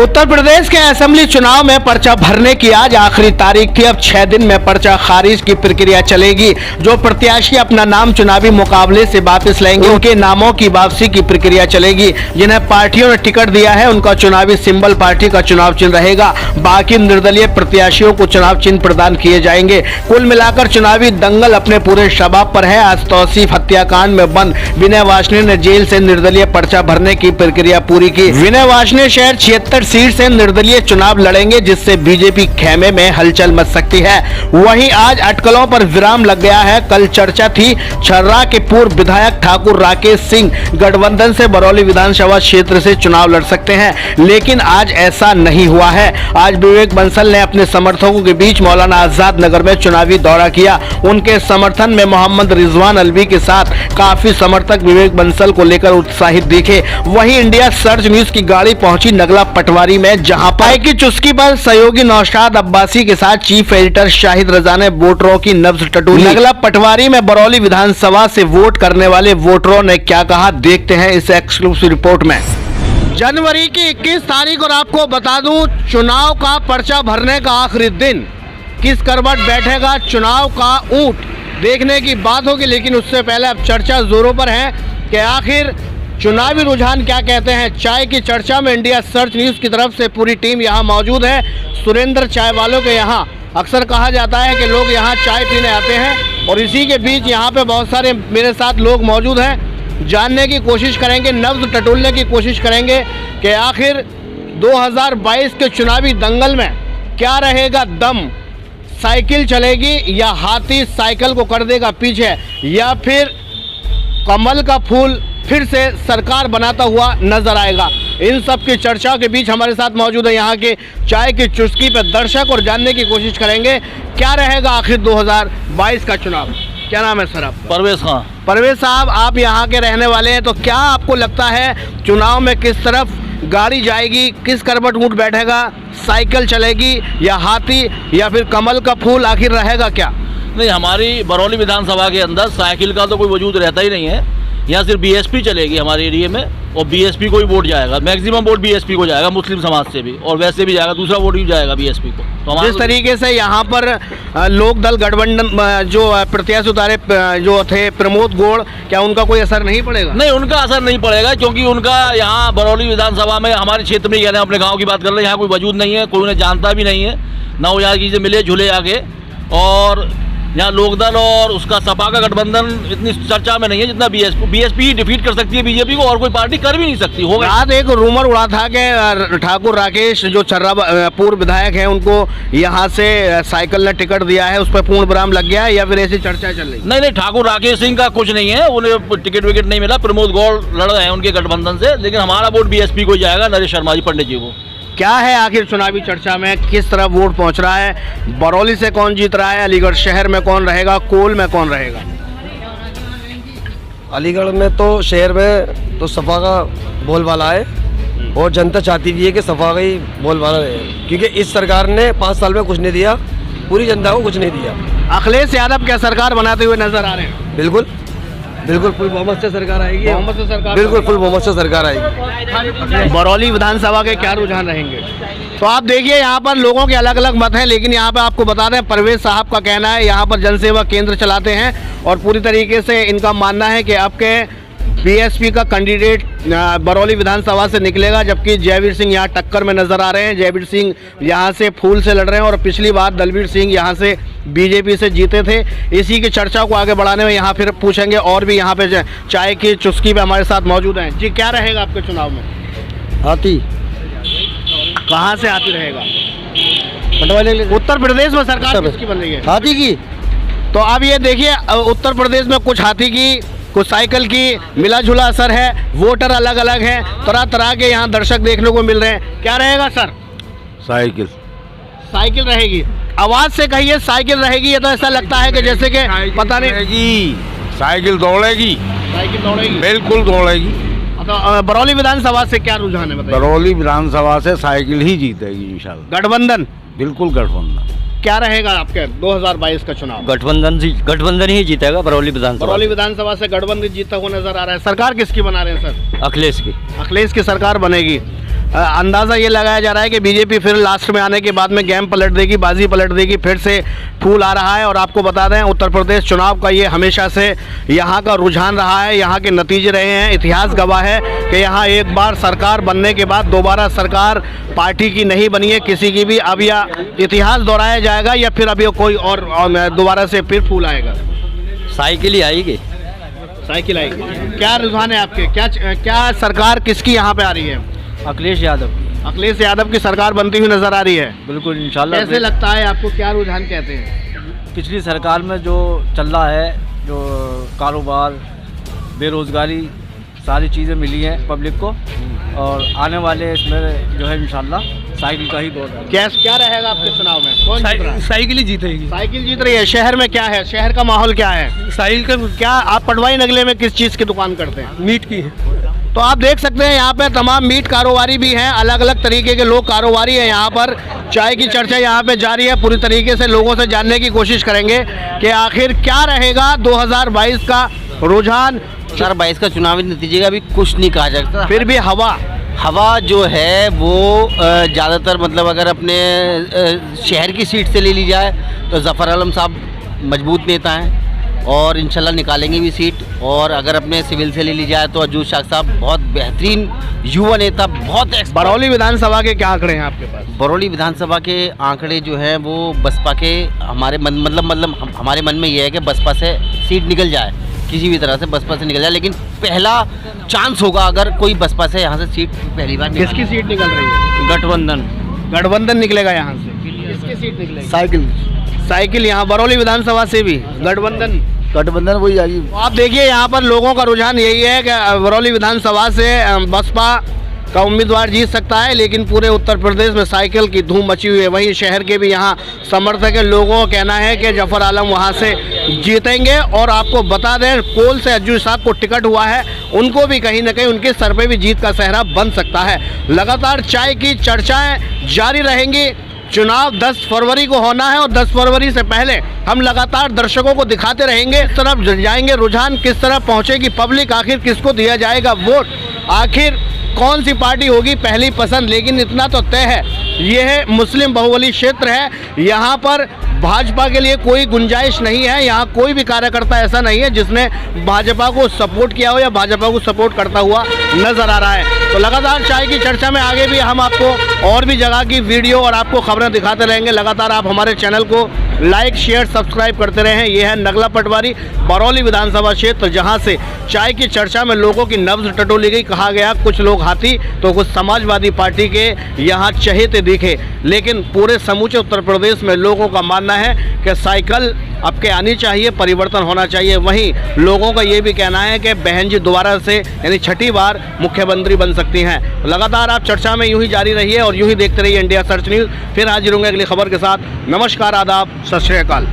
उत्तर प्रदेश के असेंबली चुनाव में पर्चा भरने की आज आखिरी तारीख थी। अब 6 दिन में पर्चा खारिज की प्रक्रिया चलेगी। जो प्रत्याशी अपना नाम चुनावी मुकाबले से वापस लेंगे उनके नामों की वापसी की प्रक्रिया चलेगी। जिन्हें पार्टियों ने टिकट दिया है उनका चुनावी सिंबल पार्टी का चुनाव चिन्ह रहेगा। बाकी निर्दलीय प्रत्याशियों को चुनाव चिन्ह प्रदान किए जाएंगे। कुल मिलाकर चुनावी दंगल अपने पूरे शबाब पर है। आज तौसीफ हत्याकांड में बंद विनय वासनिक ने जेल से निर्दलीय पर्चा भरने की प्रक्रिया पूरी की। विनय वासनिक शहर 76 सीट से निर्दलीय चुनाव लड़ेंगे, जिससे बीजेपी खेमे में हलचल मच सकती है। वहीं आज अटकलों पर विराम लग गया है। कल चर्चा थी छर्रा के पूर्व विधायक ठाकुर राकेश सिंह गठबंधन से बरौली विधानसभा क्षेत्र से चुनाव लड़ सकते हैं, लेकिन आज ऐसा नहीं हुआ है। आज विवेक बंसल ने अपने समर्थकों के बीच मौलाना आजाद नगर में चुनावी दौरा किया। उनके समर्थन में मोहम्मद रिजवान अलवी के साथ काफी समर्थक विवेक बंसल को लेकर उत्साहित दिखे। वहीं इंडिया सर्च न्यूज की गाड़ी पहुंची नगला पटवारी में, जहां पाई की चुस्की पर सहयोगी नौशाद अब्बासी के साथ चीफ एडिटर शाहिद रजा ने वोटरों की नब्ज टटोली। नगला पटवारी में बरौली विधानसभा से वोट करने वाले वोटरों ने क्या कहा, देखते हैं इस एक्सक्लूसिव रिपोर्ट में। जनवरी की 21 तारीख और आपको बता दूं चुनाव का पर्चा भरने का आखिरी दिन। किस करवट बैठेगा चुनाव का ऊंट, देखने की बात होगी। लेकिन उससे पहले अब चर्चा जोरों पर है कि आखिर चुनावी रुझान क्या कहते हैं। चाय की चर्चा में इंडिया सर्च न्यूज की तरफ से पूरी टीम यहाँ मौजूद है। सुरेंद्र चाय वालों के यहाँ अक्सर कहा जाता है कि लोग यहाँ चाय पीने आते हैं, और इसी के बीच यहाँ पे बहुत सारे मेरे साथ लोग मौजूद हैं। जानने की कोशिश करेंगे, नब्ज टटोलने की कोशिश करेंगे कि आखिर 2022 के चुनावी दंगल में क्या रहेगा दम। साइकिल चलेगी या हाथी साइकिल को कर देगा पीछे, या फिर कमल का फूल फिर से सरकार बनाता हुआ नजर आएगा। इन सब की चर्चा के बीच हमारे साथ मौजूद है यहाँ के चाय की चुस्की पे दर्शक, और जानने की कोशिश करेंगे क्या रहेगा आखिर 2022 का चुनाव। क्या नाम है सर आप? परवेज खान। परवेज साहब, आप यहाँ के रहने वाले हैं, तो क्या आपको लगता है चुनाव में किस तरफ गाड़ी जाएगी, किस करवट ऊंट बैठेगा, साइकिल चलेगी या हाथी या फिर कमल का फूल, आखिर रहेगा क्या? नहीं, हमारी बरौली विधानसभा के अंदर साइकिल का तो कोई वजूद रहता ही नहीं है। यहाँ सिर्फ बीएसपी चलेगी हमारे एरिया में, और बीएसपी को ही वोट जाएगा। मैक्सिमम वोट बीएसपी को जाएगा, मुस्लिम समाज से भी, और वैसे भी जाएगा, दूसरा वोट भी जाएगा बीएसपी को। तो जिस तरीके से यहाँ पर लोक दल गठबंधन जो प्रत्याशी उतारे जो थे प्रमोद गौड़, क्या उनका कोई असर नहीं पड़ेगा? नहीं, उनका असर नहीं पड़ेगा, क्योंकि उनका यहाँ बरौली विधानसभा में हमारे क्षेत्र में, यानी अपने गाँव की बात कर रहे हैं, यहाँ कोई वजूद नहीं है, कोई उन्हें जानता भी नहीं है, ना वो यहाँ चीज़ें मिले झूले आगे। और यहाँ लोकदल और उसका सपा का गठबंधन इतनी चर्चा में नहीं है जितना बीएसपी ही डिफीट कर सकती है बीजेपी को, और कोई पार्टी कर भी नहीं सकती। होगा आज एक रूमर उड़ा था कि ठाकुर राकेश जो छर्रा पूर्व विधायक हैं उनको यहाँ से साइकिल ने टिकट दिया है, उस पर पूर्ण विराम लग गया है, या फिर ऐसी चर्चा चल रही? नहीं, ठाकुर राकेश सिंह का कुछ नहीं है, उन्हें टिकट विकेट नहीं मिला। प्रमोद गौड़ लड़ रहे हैं उनके गठबंधन से, लेकिन हमारा वोट बीएसपी को जाएगा, नरेश शर्मा जी पंडित जी को। क्या है आखिर चुनावी चर्चा में, किस तरह वोट पहुंच रहा है? बरौली से कौन जीत रहा है, अलीगढ़ शहर में कौन रहेगा, कोल में कौन रहेगा? अलीगढ़ में तो शहर में तो सपा का बोलबाला है, और जनता चाहती भी है कि सपा का ही बोलबाला रहे, क्योंकि इस सरकार ने 5 साल में कुछ नहीं दिया, पूरी जनता को कुछ नहीं दिया। अखिलेश यादव क्या सरकार बनाते हुए नजर आ रहे हैं? बिल्कुल बिल्कुल फुल बहुमत से सरकार आएगी। बहुमत से सरकार, बिल्कुल फुल बहुमत से सरकार आएगी। बरौली विधानसभा के क्या रुझान रहेंगे? तो आप देखिए यहाँ पर लोगों के अलग अलग मत हैं, लेकिन यहाँ पे आपको बता दें परवेज साहब का कहना है यहाँ पर जनसेवा केंद्र चलाते हैं, और पूरी तरीके से इनका मानना है कि आपके बीएसपी का कैंडिडेट बरौली विधानसभा से निकलेगा, जबकि जयवीर सिंह यहाँ टक्कर में नजर आ रहे हैं। जयवीर सिंह यहाँ से फूल से लड़ रहे हैं, और पिछली बार दलवीर सिंह यहाँ से बीजेपी से जीते थे। इसी की चर्चा को आगे बढ़ाने में यहाँ फिर पूछेंगे, और भी यहाँ पे चाय की चुस्की पे हमारे साथ मौजूद हैं। जी, क्या रहेगा आपके चुनाव में? हाथी। कहाँ से हाथी रहेगा? पटवारी। उत्तर प्रदेश में सरकार किसकी बन रही है? हाथी की। तो अब ये देखिए, उत्तर प्रदेश में कुछ हाथी की, कुछ साइकिल की, मिला जुला असर है। वोटर अलग अलग हैं, तरह तरह के यहाँ दर्शक देखने को मिल रहे हैं। क्या रहेगा सर? साइकिल। साइकिल रहेगी। आवाज से कहिए साइकिल रहेगी। ये तो ऐसा लगता है कि जैसे कि पता नहीं। साइकिल दौड़ेगी। साइकिल दौड़ेगी, बिल्कुल दौड़ेगी। तो बरौली विधानसभा से क्या रुझान है बताइए? बरौली विधानसभा से साइकिल ही जीतेगी इंशाल्लाह। गठबंधन? बिल्कुल गठबंधन। क्या रहेगा आपके 2022 का चुनाव? गठबंधन ही जीतेगा बरौली विधानसभा। बरौली विधानसभा से गठबंधन जीतता हुआ नजर आ रहा है। सरकार किसकी बना रहे हैं सर? अखिलेश की। अखिलेश की सरकार बनेगी। अंदाज़ा ये लगाया जा रहा है कि बीजेपी फिर लास्ट में आने के बाद में गेम पलट देगी, बाजी पलट देगी, फिर से फूल आ रहा है। और आपको बता दें उत्तर प्रदेश चुनाव का ये हमेशा से यहाँ का रुझान रहा है, यहाँ के नतीजे रहे हैं। इतिहास गवाह है कि यहाँ एक बार सरकार बनने के बाद दोबारा सरकार पार्टी की नहीं बनी है किसी की भी। अब या इतिहास दोहराया जाएगा या फिर अभी कोई और दोबारा से फिर फूल आएगा? साइकिल ही आएगी। साइकिल आएगी। क्या रुझान है आपके? क्या सरकार किसकी यहाँ पे आ रही है? अखिलेश यादव। अखिलेश यादव की सरकार बनती हुई नजर आ रही है। बिल्कुल इंशाल्लाह। कैसे लगता है आपको, क्या रुझान कहते हैं? पिछली सरकार में जो चल रहा है, जो कारोबार, बेरोजगारी, सारी चीज़ें मिली हैं पब्लिक को, और आने वाले इसमें जो है इंशाल्लाह साइकिल का ही दौर है। क्या रहेगा आपके चुनाव में? कौन जीत रहा है? साइकिल ही जीतेगी। साइकिल जीत रही है। शहर में क्या है, शहर का माहौल क्या है? साइकिल का क्या आप पटवाई नगले में किस चीज़ की दुकान करते हैं? मीट की है। तो आप देख सकते हैं यहाँ पे तमाम मीट कारोबारी भी हैं, अलग अलग तरीके के लोग कारोबारी हैं यहाँ पर। चाय की चर्चा यहाँ पे जारी है। पूरी तरीके से लोगों से जानने की कोशिश करेंगे कि आखिर क्या रहेगा 2022 का रुझान। 2022 का चुनावी नतीजे का भी कुछ नहीं कहा जा सकता। फिर भी हवा जो है वो ज़्यादातर मतलब अगर अपने शहर की सीट से ले ली जाए तो ज़फ़र आलम साहब मजबूत नेता हैं और इंशाल्लाह निकालेंगे भी सीट। और अगर अपने सिविल से ले ली जाए तो अजूज शाह साहब बहुत बेहतरीन युवा नेता, बहुत बरौली विधानसभा के क्या आंकड़े हैं आपके पास? बरौली विधानसभा के आंकड़े जो हैं वो बसपा के हमारे हमारे मन में ये है कि बसपा से सीट निकल जाए, किसी भी तरह से बसपा से निकल जाए। लेकिन पहला चांस होगा अगर कोई बसपा से यहाँ से सीट पहली बार। किसकी सीट निकल रही है? गठबंधन निकलेगा यहाँ से। किसकी सीट निकलेगी? साइकिल यहाँ बरौली विधानसभा से भी गठबंधन वही आएगी। तो आप देखिए यहाँ पर लोगों का रुझान यही है कि बरौली विधानसभा से बसपा का उम्मीदवार जीत सकता है, लेकिन पूरे उत्तर प्रदेश में साइकिल की धूम मची हुई है। वहीं शहर के भी यहाँ समर्थक है, लोगों का कहना है कि जफर आलम वहाँ से जीतेंगे। और आपको बता दें कोल से अज्जू साहब को टिकट हुआ है, उनको भी कहीं ना कहीं उनके सर पे भी जीत का सेहरा बन सकता है। लगातार चाय की चर्चाएँ जारी रहेंगी। चुनाव 10 फरवरी को होना है और 10 फरवरी से पहले हम लगातार दर्शकों को दिखाते रहेंगे किस तरफ जाएंगे रुझान, किस तरफ पहुंचेगी पब्लिक, आखिर किसको दिया जाएगा वोट, आखिर कौन सी पार्टी होगी पहली पसंद। लेकिन इतना तो तय है, ये है मुस्लिम बहुबली क्षेत्र है, यहाँ पर भाजपा के लिए कोई गुंजाइश नहीं है। यहाँ कोई भी कार्यकर्ता ऐसा नहीं है जिसने भाजपा को सपोर्ट किया हो या भाजपा को सपोर्ट करता हुआ नजर आ रहा है। तो लगातार चाय की चर्चा में आगे भी हम आपको और भी जगह की वीडियो और आपको खबरें दिखाते रहेंगे। लगातार आप हमारे चैनल को लाइक शेयर सब्सक्राइब करते रहें। ये है नगला पटवारी बरौली विधानसभा क्षेत्र, जहाँ से चाय की चर्चा में लोगों की नब्ज टटोली गई। कहा गया कुछ लोग हाथी तो कुछ समाजवादी पार्टी के यहाँ चहेते दिखे, लेकिन पूरे समूचे उत्तर प्रदेश में लोगों का मानना है कि साइकिल अब के आनी चाहिए, परिवर्तन होना चाहिए। वहीं लोगों का ये भी कहना है कि बहन जी दोबारा से यानी छठी बार मुख्यमंत्री बन सकती हैं। लगातार आप चर्चा में यूं ही जारी रहिए और यूं ही देखते रहिए इंडिया सर्च न्यूज़। फिर हाजिर होंगे अगली खबर के साथ। नमस्कार, आदाब, सत श्री अकाल।